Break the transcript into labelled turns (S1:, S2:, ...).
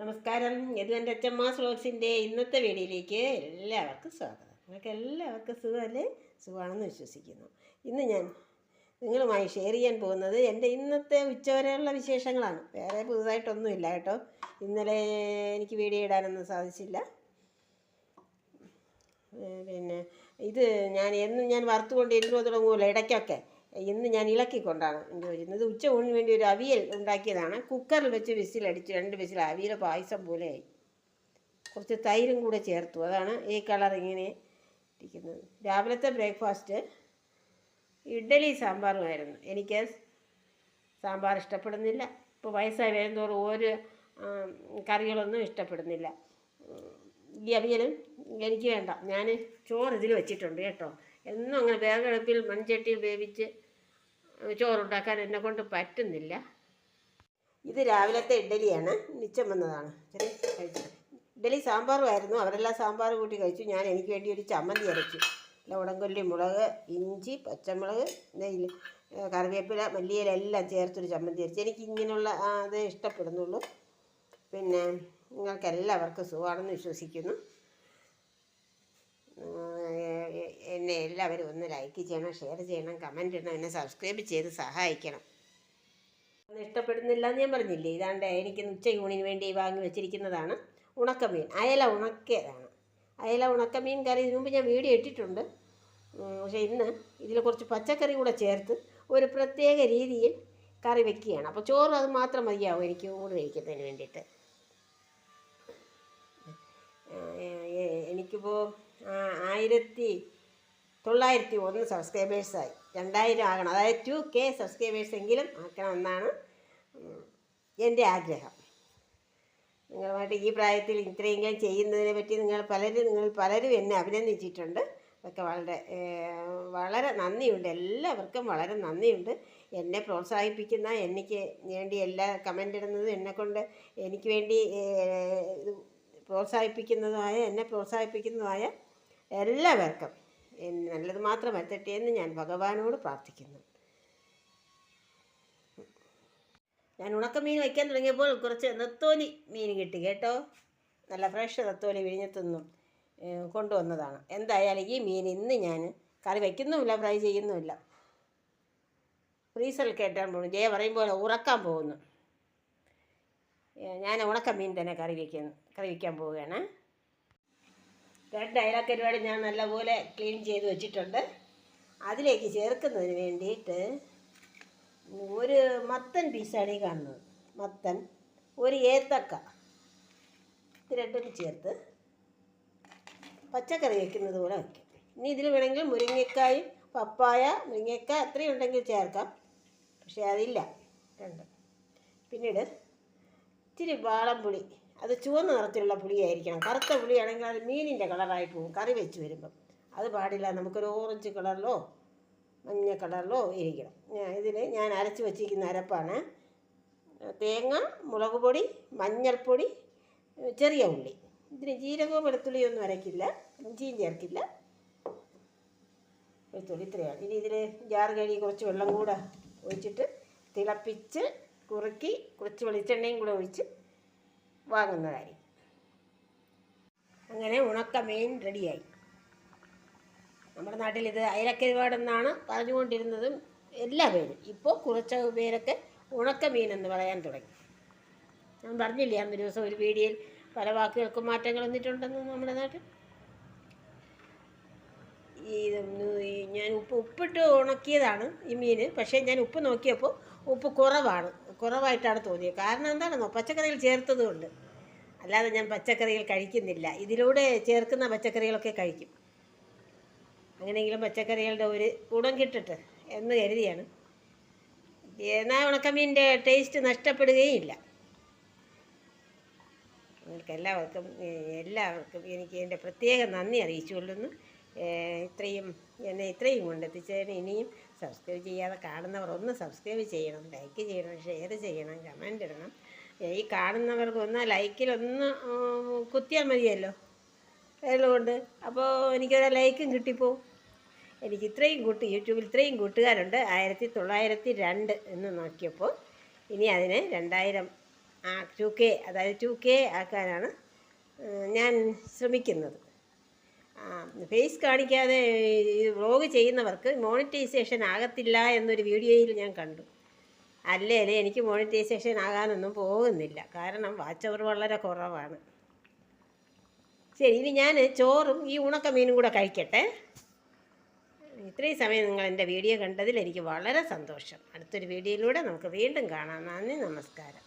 S1: നമസ്കാരം. ഇത് എൻ്റെ അച്ഛമ്മാസ് വ്ലോഗ്സിൻ്റെ ഇന്നത്തെ വീഡിയോയിലേക്ക് എല്ലാവർക്കും സ്വാഗതം. നിങ്ങൾക്ക് എല്ലാവർക്കും സുഖമല്ലേ? സുഖമാണെന്ന് വിശ്വസിക്കുന്നു. ഇന്ന് ഞാൻ നിങ്ങളുമായി ഷെയർ ചെയ്യാൻ പോകുന്നത് എൻ്റെ ഇന്നത്തെ ഉച്ചവരെയുള്ള വിശേഷങ്ങളാണ്. വേറെ പുതുതായിട്ടൊന്നുമില്ല കേട്ടോ. ഇന്നലെ എനിക്ക് വീഡിയോ ഇടാനൊന്നും സാധിച്ചില്ല. പിന്നെ ഇത് എന്നും ഞാൻ വറുത്തുകൊണ്ടിരുന്നു തുടങ്ങുമല്ലോ ഇടയ്ക്കൊക്കെ. ഇന്ന് ഞാൻ ഇളക്കിക്കൊണ്ടാണ് വരുന്നത്. ഉച്ച ഊണിന് വേണ്ടി ഒരു അവിയൽ ഉണ്ടാക്കിയതാണ്. കുക്കറിൽ വെച്ച് വിസിലടിച്ചു, 2 വിസിൽ. അവിയൽ പായസം പോലെയായി. കുറച്ച് തൈരും കൂടെ ചേർത്തു. അതാണ് ഈ കളർ ഇങ്ങനെ ഇരിക്കുന്നത്. രാവിലത്തെ ബ്രേക്ക്ഫാസ്റ്റ് ഇഡ്ഡലി സാമ്പാറുമായിരുന്നു. എനിക്ക് സാമ്പാർ ഇഷ്ടപ്പെടുന്നില്ല. ഇപ്പോൾ വയസ്സായി വരുന്നതോറും ഒരു കറികളൊന്നും ഇഷ്ടപ്പെടുന്നില്ല. ഈ അവിയലും എനിക്ക് വേണ്ട. ഞാൻ ചോറ് ഇതിൽ വെച്ചിട്ടുണ്ട് കേട്ടോ. എന്നും അങ്ങനെ വേഗടുപ്പിൽ മൺചട്ടിയിൽ വേവിച്ച് ചോറുണ്ടാക്കാൻ എന്നെക്കൊണ്ട് പറ്റുന്നില്ല. ഇത് രാവിലത്തെ ഇഡ്ഡലിയാണ്, മിച്ചം വന്നതാണ്. കഴിച്ചത് ഇഡ്ഡലി സാമ്പാറുമായിരുന്നു. അവരെല്ലാം സാമ്പാർ കൂട്ടി കഴിച്ചു. ഞാൻ എനിക്ക് വേണ്ടി ഒരു ചമ്മന്തി അരച്ചു. ഉടങ്കൊല്ലി, മുളക്, ഇഞ്ചി, പച്ചമുളക്, നെയ്യ്, കറിവേപ്പില, മല്ലിയില എല്ലാം ചേർത്തൊരു ചമ്മന്തി അരച്ചു. എനിക്ക് ഇങ്ങനെയുള്ള അതേ ഇഷ്ടപ്പെടുന്നുള്ളൂ. പിന്നെ നിങ്ങൾക്ക് എല്ലാവർക്കും സുഖമാണെന്ന് വിശ്വസിക്കുന്നു. എന്നെ എല്ലാവരും ഒന്ന് ലൈക്ക് ചെയ്യണം, ഷെയർ ചെയ്യണം, കമൻറ്റ് ചെയ്യണം, എന്നെ സബ്സ്ക്രൈബ് ചെയ്ത് സഹായിക്കണം. ഒന്നും ഇഷ്ടപ്പെടുന്നില്ല എന്ന് ഞാൻ പറഞ്ഞില്ലേ. ഇതാണ്ട് എനിക്ക് ഉച്ചയൂണിന് വേണ്ടി വാങ്ങി വെച്ചിരിക്കുന്നതാണ് ഉണക്കമീൻ. അയല ഉണക്കിയതാണ്. അയല ഉണക്കമീൻ കറി ഇതിനു മുമ്പ് ഞാൻ വീഡിയോ ഇട്ടിട്ടുണ്ട്. പക്ഷേ ഇന്ന് ഇതിൽ കുറച്ച് പച്ചക്കറി കൂടെ ചേർത്ത് ഒരു പ്രത്യേക രീതിയിൽ കറി വെക്കുകയാണ്. അപ്പോൾ ചോറ് അത് മാത്രം മതിയാവും എനിക്ക് ഊണ് കഴിക്കുന്നതിന് വേണ്ടിയിട്ട്. എനിക്കിപ്പോൾ 1901 സബ്സ്ക്രൈബേഴ്സായി. 2000 ആകണം. അതായത് 2K സബ്സ്ക്രൈബേഴ്സ് എങ്കിലും ആക്കണമെന്നാണ് എൻ്റെ ആഗ്രഹം. നിങ്ങളുമായിട്ട് ഈ പ്രായത്തിൽ ഇത്രയെങ്കിലും ചെയ്യുന്നതിനെ പറ്റി നിങ്ങൾ പലരും എന്നെ അഭിനന്ദിച്ചിട്ടുണ്ട്. അതൊക്കെ വളരെ നന്ദിയുണ്ട്. എല്ലാവർക്കും വളരെ നന്ദിയുണ്ട്. എന്നെ പ്രോത്സാഹിപ്പിക്കുന്ന, എനിക്ക് വേണ്ടി എല്ലാ കമൻ്റ് ഇടുന്നതും എന്നെക്കൊണ്ട് എനിക്ക് വേണ്ടി എന്നെ പ്രോത്സാഹിപ്പിക്കുന്നതുമായ എല്ലാവർക്കും നല്ലത് മാത്രം എത്തട്ടെ എന്ന് ഞാൻ ഭഗവാനോട് പ്രാർത്ഥിക്കുന്നു. ഞാൻ ഉണക്കമീൻ വയ്ക്കാൻ തുടങ്ങിയപ്പോൾ കുറച്ച് നെത്തോലി മീൻ കിട്ടി കേട്ടോ. നല്ല ഫ്രഷ് നെത്തോലി വിഴിഞ്ഞത്തുനിന്നും കൊണ്ടുവന്നതാണ്. എന്തായാലും ഈ മീൻ ഇന്ന് ഞാൻ കറി വയ്ക്കുന്നുമില്ല, ഫ്രൈ ചെയ്യുന്നുമില്ല. ഫ്രീസറിൽ കയറ്റാൻ പോകുന്നു. ജയ പറയും പോലെ ഉറക്കാൻ പോകുന്നു. ഞാൻ ഉണക്കമീൻ തന്നെ കറി വയ്ക്കാൻ പോവുകയാണ്. 2 അയലക്കരുവാട് ഞാൻ നല്ലപോലെ ക്ലീൻ ചെയ്ത് വെച്ചിട്ടുണ്ട്. അതിലേക്ക് ചേർക്കുന്നതിന് വേണ്ടിയിട്ട് ഒരു മത്തൻ പീസാണ് ഈ കാണുന്നത്. മത്തൻ, ഒരു ഏത്തക്ക, ഇത് രണ്ടും ചേർത്ത് പച്ചക്കറി വയ്ക്കുന്നത് പോലെ വയ്ക്കും. ഇനി ഇതിൽ വേണമെങ്കിൽ മുരിങ്ങക്കായും പപ്പായ, മുരിങ്ങക്ക അത്രയും ഉണ്ടെങ്കിൽ ചേർക്കാം. പക്ഷേ അതില്ല. 2 പിന്നീട് ഇത്തിരി വാളംപുളി. അത് ചുവന്ന നിറത്തിലുള്ള പുളിയായിരിക്കണം. കറുത്ത പുളിയാണെങ്കിൽ അത് മീനിൻ്റെ കളറായി പോകും കറി വെച്ച് വരുമ്പം. അത് പാടില്ല. നമുക്കൊരു ഓറഞ്ച് കളറിലോ മഞ്ഞ കളറിലോ ഇരിക്കണം. ഇതിൽ ഞാൻ അരച്ച് വെച്ചിരിക്കുന്ന അരപ്പാണ്. തേങ്ങ, മുളക് പൊടി, മഞ്ഞൾപ്പൊടി, ചെറിയ ഉള്ളി. ഇതിന് ജീരകവും വെളുത്തുള്ളിയൊന്നും അരയ്ക്കില്ല, ഇഞ്ചിയും ചേർക്കില്ല. വെളുത്തുള്ളി ഇത്രയാണ്. ഇനി ഇതിൽ ജാറ് കഴുകി കുറച്ച് വെള്ളം കൂടെ ഒഴിച്ചിട്ട് തിളപ്പിച്ച് കുറുക്കി കുറച്ച് വെളിച്ചെണ്ണയും കൂടെ ഒഴിച്ച് വാങ്ങുന്നതായിരിക്കും. അങ്ങനെ ഉണക്കമീൻ റെഡിയായി. നമ്മുടെ നാട്ടിൽ ഇത് അയലക്കരുവാടെന്നാണ് പറഞ്ഞുകൊണ്ടിരുന്നതും എല്ലാ പേരും. ഇപ്പോൾ കുറച്ച് പേരൊക്കെ ഉണക്കമീൻ എന്ന് പറയാൻ തുടങ്ങി. ഞാൻ പറഞ്ഞില്ലേ അന്നൊരു ദിവസം ഒരു വീഡിയോയിൽ പല വാക്കുകൾക്കും മാറ്റങ്ങൾ വന്നിട്ടുണ്ടെന്ന് നമ്മുടെ നാട്ടിൽ. ഞാൻ ഉപ്പിട്ട് ഉണക്കിയതാണ് ഈ മീൻ. പക്ഷേ ഞാൻ ഉപ്പ് നോക്കിയപ്പോൾ ഉപ്പ് കുറവായിട്ടാണ് തോന്നിയത്. കാരണം എന്താണെന്നോ, പച്ചക്കറികൾ ചേർത്തതുകൊണ്ട്. അല്ലാതെ ഞാൻ പച്ചക്കറികൾ കഴിക്കുന്നില്ല. ഇതിലൂടെ ചേർക്കുന്ന പച്ചക്കറികളൊക്കെ കഴിക്കും. അങ്ങനെയെങ്കിലും പച്ചക്കറികളുടെ ഒരു ഗുണം കിട്ടട്ടെ എന്ന് കരുതിയാണ്. എന്നാൽ ഉണക്കമീൻ്റെ ടേസ്റ്റ് നഷ്ടപ്പെടുകയും ഇല്ല. നിങ്ങൾക്ക് എല്ലാവർക്കും എനിക്ക് എൻ്റെ പ്രത്യേക നന്ദി അറിയിച്ചുകൊള്ളുന്നു. എന്നെ ഇത്രയും കൊണ്ടെത്തിച്ചതിന് ഇനിയും സബ്സ്ക്രൈബ് ചെയ്യാതെ കാണുന്നവർ ഒന്ന് സബ്സ്ക്രൈബ് ചെയ്യണം, ലൈക്ക് ചെയ്യണം, ഷെയർ ചെയ്യണം, കമൻ്റ് ഇടണം. ഈ കാണുന്നവർക്ക് ലൈക്കിലൊന്ന് കുത്തിയാൽ മതിയല്ലോ അതുകൊണ്ട്. അപ്പോൾ എനിക്കൊരു ലൈക്കും കിട്ടിപ്പോവും. എനിക്ക് യൂട്യൂബിൽ ഇത്രയും കൂട്ടുകാരുണ്ട്. 1902 എന്ന് നോക്കിയപ്പോൾ ഇനി അതിന് 2000 2K, അതായത് 2K ആക്കാനാണ് ഞാൻ ശ്രമിക്കുന്നത്. ഫേസ് കാണിക്കാതെ ഈ വ്ളോഗ് ചെയ്യുന്നവർക്ക് മോണിറ്റൈസേഷൻ ആകത്തില്ല എന്നൊരു വീഡിയോയിൽ ഞാൻ കണ്ടു. അല്ലേ എനിക്ക് മോണിറ്റൈസേഷൻ ആകാനൊന്നും പോകുന്നില്ല, കാരണം വാച്ച് അവർ വളരെ കുറവാണ്. ശരി, ഇനി ഞാൻ ചോറും ഈ ഉണക്കമീനും കൂടെ കഴിക്കട്ടെ. ഇത്രയും സമയം നിങ്ങൾ എൻ്റെ വീഡിയോ കണ്ടതിൽ എനിക്ക് വളരെ സന്തോഷം. അടുത്തൊരു വീഡിയോയിലൂടെ നമുക്ക് വീണ്ടും കാണാം. നന്ദി, നമസ്കാരം.